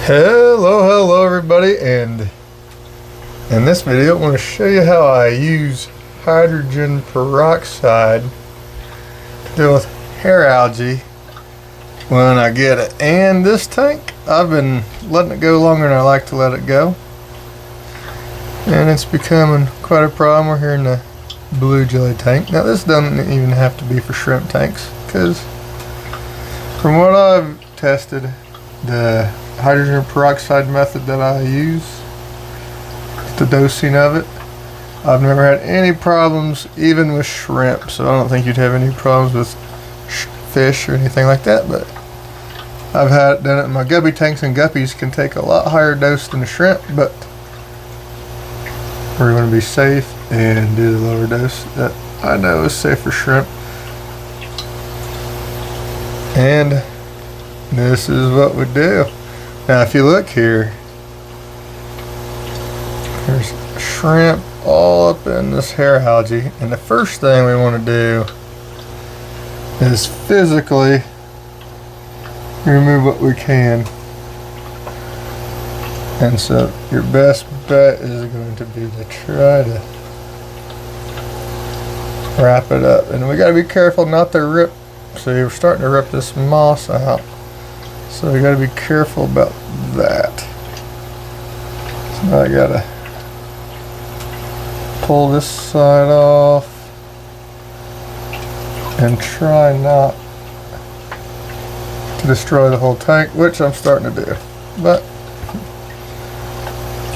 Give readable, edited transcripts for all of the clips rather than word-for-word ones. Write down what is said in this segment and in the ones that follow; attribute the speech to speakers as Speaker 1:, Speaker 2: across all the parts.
Speaker 1: Hello everybody, and in this video I want to show you how I use hydrogen peroxide to deal with hair algae when I get it. And this tank, I've been letting it go longer than I like to let it go, and it's becoming quite a problem. We're here in the blue jelly tank. Now this doesn't even have to be for shrimp tanks, because from what I've tested, the hydrogen peroxide method that I use, the dosing of it, I've never had any problems even with shrimp, so I don't think you'd have any problems with fish or anything like that. But I've done it in my guppy tanks, and guppies can take a lot higher dose than the shrimp, but we're going to be safe and do the lower dose that I know is safe for shrimp. And this is what we do. Now if you look here, there's shrimp all up in this hair algae, and the first thing we want to do is physically remove what we can. And so your best bet is going to be to try to wrap it up, and we got to be careful not to rip. So you're starting to rip this moss out, so you got to be careful about that. So now I gotta pull this side off and try not to destroy the whole tank, which I'm starting to do. But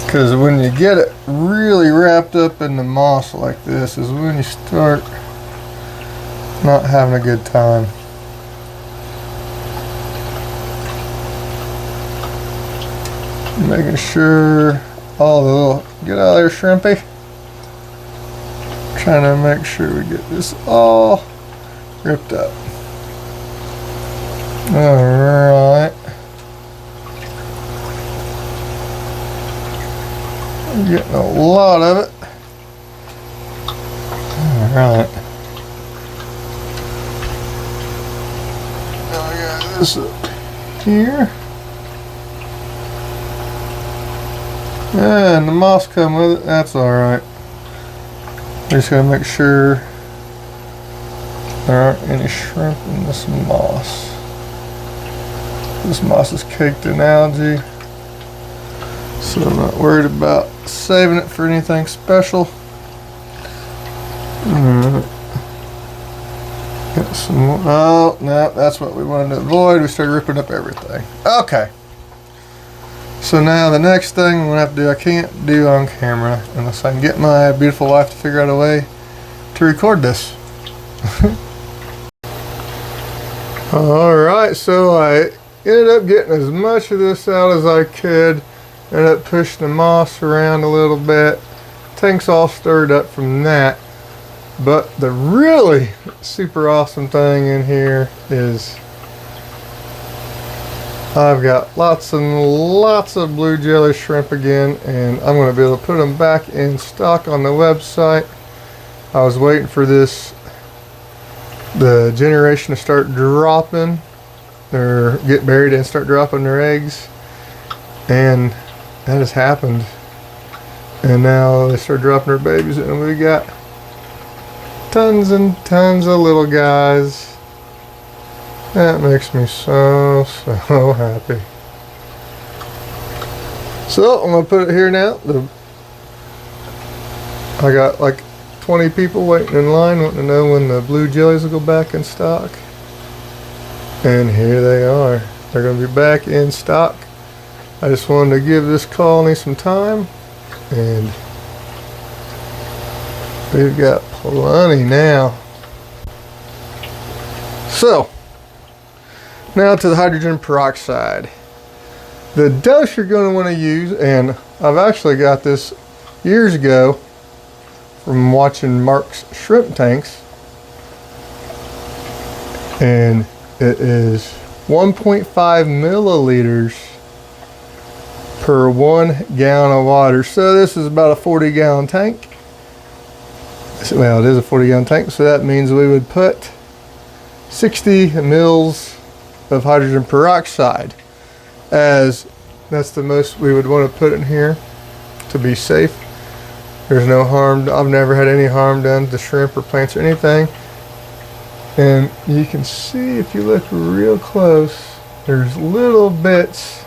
Speaker 1: because when you get it really wrapped up in the moss like this is when you start not having a good time. Making sure all the little, get out of there shrimpy. Trying to make sure we get this all ripped up. Alright. I'm getting a lot of it. Alright. Now I got this up here. And the moss come with it, that's alright. Just gotta make sure there aren't any shrimp in this moss. This moss is caked in algae, so I'm not worried about saving it for anything special. Got some more. Oh, no, that's what we wanted to avoid. We started ripping up everything. Okay. So now the next thing I'm going to have to do, I can't do on camera unless I can get my beautiful wife to figure out a way to record this. Alright, so I ended up getting as much of this out as I could. Ended up pushing the moss around a little bit. Tank's all stirred up from that. But the really super awesome thing in here is I've got lots and lots of blue jelly shrimp again, and I'm going to be able to put them back in stock on the website. I was waiting for the generation to start dropping, or get buried and start dropping their eggs, and that has happened. And now they start dropping their babies, and we got tons and tons of little guys. That makes me so happy. So I'm gonna put it here now. I got like 20 people waiting in line wanting to know when the blue jellies will go back in stock. And here they are. They're gonna be back in stock. I just wanted to give this colony some time, and we've got plenty now. So now to the hydrogen peroxide. The dose you're going to want to use, and I've actually got this years ago from watching Mark's shrimp tanks, and it is 1.5 milliliters per 1 gallon of water. So this is about a 40-gallon tank. Well, it is a 40-gallon tank, so that means we would put 60 mils of hydrogen peroxide as That's the most we would want to put in here to be safe. There's no harm. I've never had any harm done to shrimp or plants or anything. And you can see if you look real close, there's little bits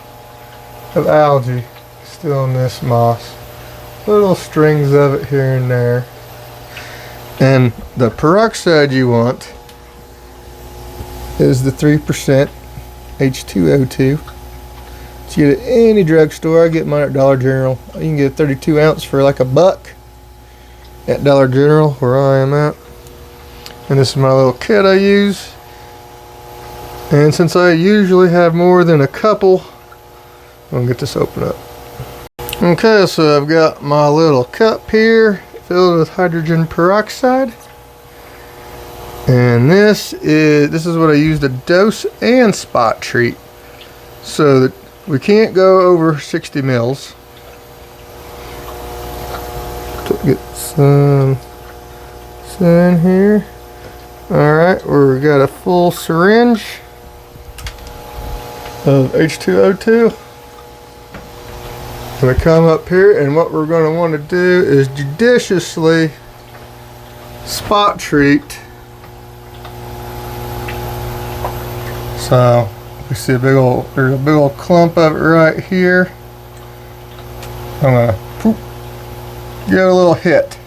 Speaker 1: of algae still in this moss. Little strings of it here and there. And the peroxide you want is the 3% H2O2. So you get it at any drugstore. I get mine at Dollar General. You can get a 32 ounce for like $1 at Dollar General where I am at. And this is my little kit I use. And since I usually have more than a couple, I'm gonna get this open up. Okay, so I've got my little cup here filled with hydrogen peroxide. And this is what I use to dose and spot treat. So that we can't go over 60 mils. Get some in here. Alright, we've got a full syringe of H2O2. We come up here, and what we're going to want to do is judiciously spot treat. So we see there's a big old clump of it right here. I'm gonna give it a little hit.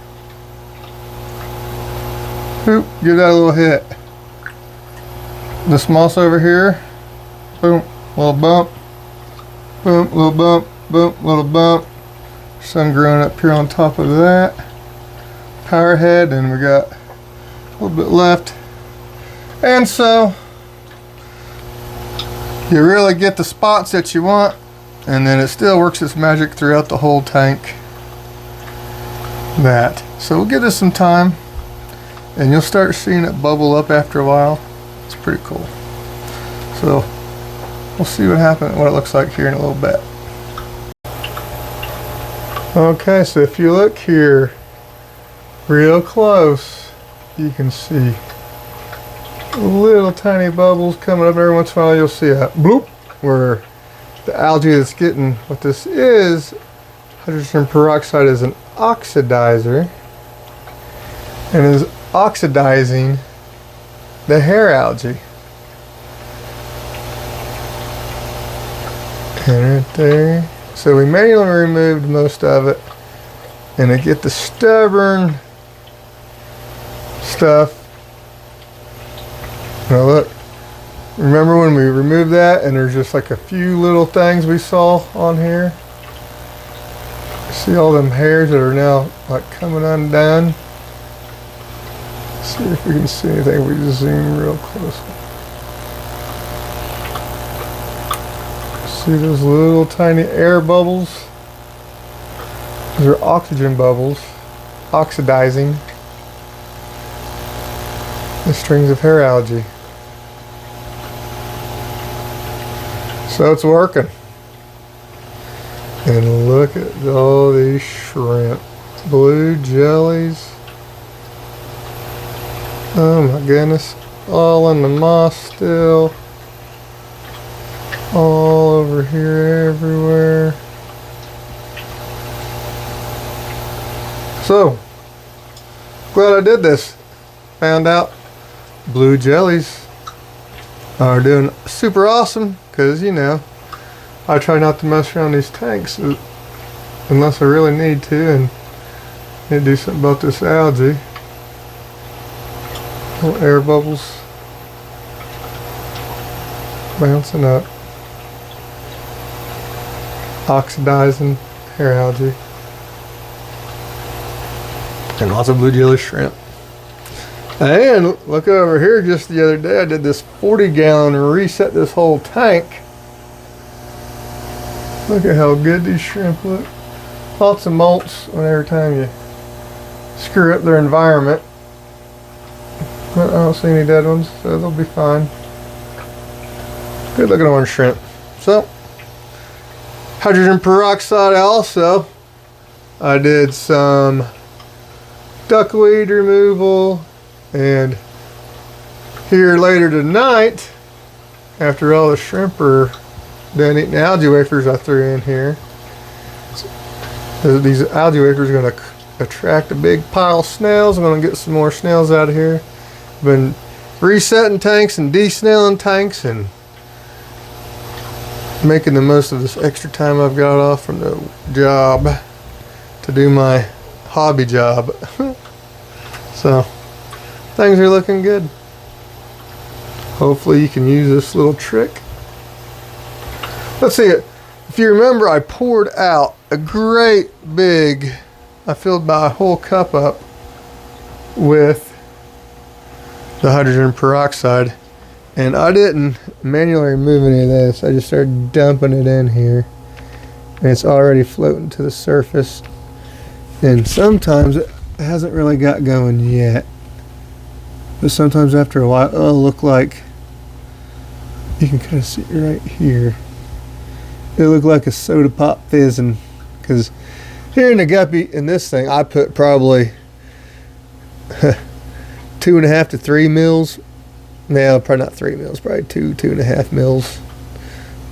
Speaker 1: Give that a little hit. This moss over here, boom, little bump, boom, little bump, boom, little bump. Some growing up here on top of that. Power head, and we got a little bit left. And so you really get the spots that you want, and then it still works its magic throughout the whole tank. So we'll give this some time, and you'll start seeing it bubble up after a while. It's pretty cool. So we'll see what it looks like here in a little bit. Okay, so if you look here real close, you can see little tiny bubbles coming up. Every once in a while you'll see a bloop where the algae that's getting what this is. Hydrogen peroxide is an oxidizer and is oxidizing the hair algae. And right there. So we manually removed most of it, and to get the stubborn stuff. Now look, remember when we removed that and there's just like a few little things we saw on here? See all them hairs that are now like coming undone? Let's see if we can see anything. We just zoom real close. See those little tiny air bubbles? Those are oxygen bubbles oxidizing the strings of hair algae. So it's working. And look at all these shrimp. Blue jellies. Oh my goodness. All in the moss still. All over here, everywhere. So, glad I did this. Found out blue jellies are doing super awesome, because you know I try not to mess around these tanks unless I really need to, and need to do something about this algae. Little air bubbles bouncing up, oxidizing hair algae, and lots of blue jelly shrimp. And look over here, just the other day I did this 40-gallon reset this whole tank. Look at how good these shrimp look. Lots of molts every time you screw up their environment. But I don't see any dead ones, so they'll be fine. Good looking orange shrimp. So, hydrogen peroxide also. I did some duckweed removal. And here later tonight, after all the shrimp are done eating the algae wafers I threw in here. These algae wafers are going to attract a big pile of snails. I'm going to get some more snails out of here. Been resetting tanks and de-snailing tanks and making the most of this extra time I've got off from the job to do my hobby job. So things are looking good. Hopefully you can use this little trick. Let's see it. If you remember, I poured out a great big, I filled my whole cup up with the hydrogen peroxide, and I didn't manually remove any of this. I just started dumping it in here, and it's already floating to the surface. And sometimes it hasn't really got going yet, but sometimes after a while it'll look like, you can kind of see it right here, it'll look like a soda pop fizzing. Because here in the guppy, in this thing, I put probably 2.5 to 3 mils. No, probably not 3 mils, probably 2.5 mils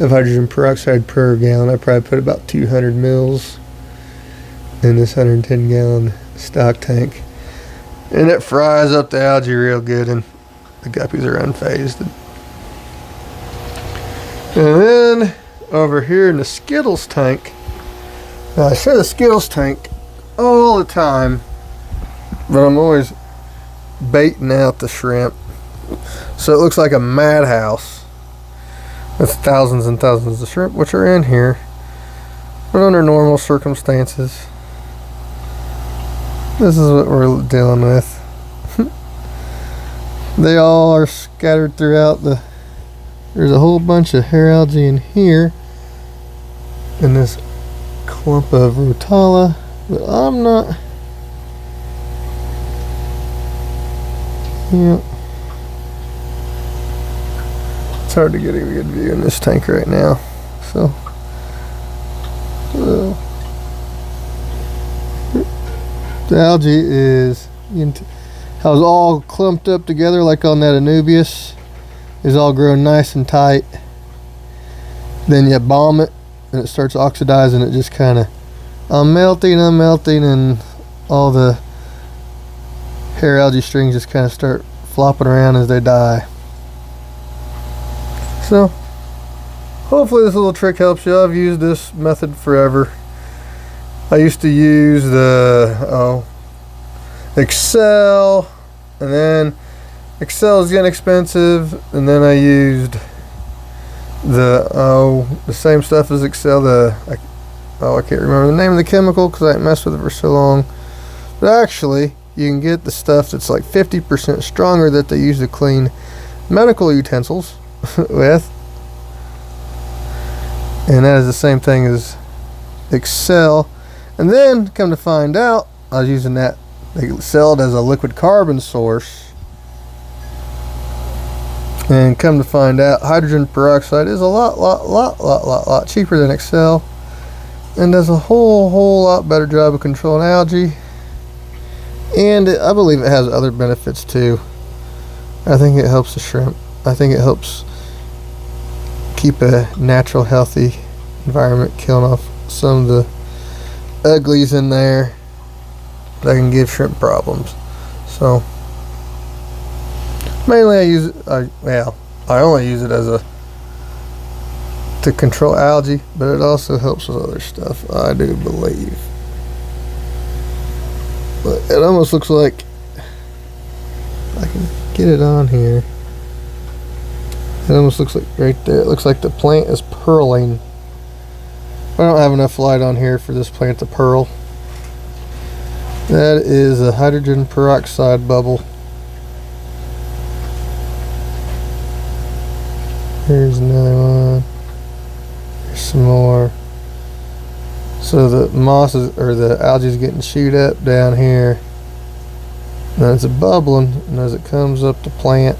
Speaker 1: of hydrogen peroxide per gallon. I probably put about 200 mils in this 110 gallon stock tank. And it fries up the algae real good, and the guppies are unfazed. And then over here in the Skittles tank, now I show the Skittles tank all the time, but I'm always baiting out the shrimp. So it looks like a madhouse with thousands and thousands of shrimp, which are in here, but under normal circumstances, this is what we're dealing with. They all are scattered throughout the, there's a whole bunch of hair algae in here, in this clump of rotala, but I'm not, yeah, it's hard to get a good view in this tank right now. So the algae is, how it's all clumped up together like on that Anubias, is all grown nice and tight. Then you bomb it and it starts oxidizing. It just kind of melting, and all the hair algae strings just kind of start flopping around as they die. So hopefully this little trick helps you. I've used this method forever. I used to use the Excel, and then Excel is getting expensive, and then I used the same stuff as Excel, I can't remember the name of the chemical because I haven't messed with it for so long, but actually you can get the stuff that's like 50% stronger that they use to clean medical utensils with, and that is the same thing as Excel. And then come to find out, I was using that, they sell it as a liquid carbon source, and come to find out hydrogen peroxide is a lot cheaper than Excel, and does a whole lot better job of controlling algae, and I believe it has other benefits too. I think it helps the shrimp. I think it helps keep a natural healthy environment, killing off some of the uglies in there that can give shrimp problems. So mainly I use it, I only use it as to control algae, but it also helps with other stuff, I do believe. But it almost looks like, I can get it on here, it almost looks like right there, it looks like the plant is pearling. I don't have enough light on here for this plant to pearl. That is a hydrogen peroxide bubble. Here's another one. There's some more. So the moss is, or the algae is getting chewed up down here. And it's bubbling, and as it comes up the plant,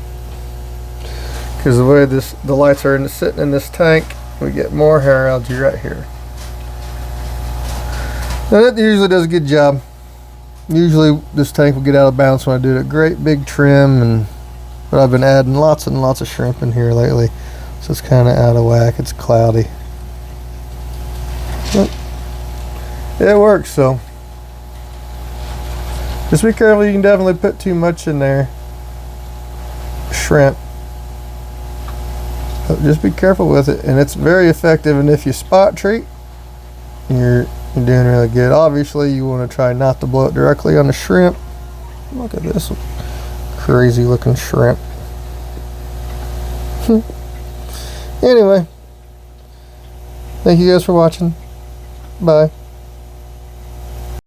Speaker 1: because the way the lights are sitting in this tank, we get more hair algae right here. And it usually does a good job. Usually this tank will get out of balance when I do a great big trim, but I've been adding lots and lots of shrimp in here lately. So it's kind of out of whack. It's cloudy. But it works, so just be careful. You can definitely put too much in there. Shrimp. But just be careful with it, and it's very effective. And if you spot treat, you're doing really good. Obviously, you want to try not to blow it directly on the shrimp. Look at this crazy looking shrimp. Anyway, thank you guys for watching. Bye.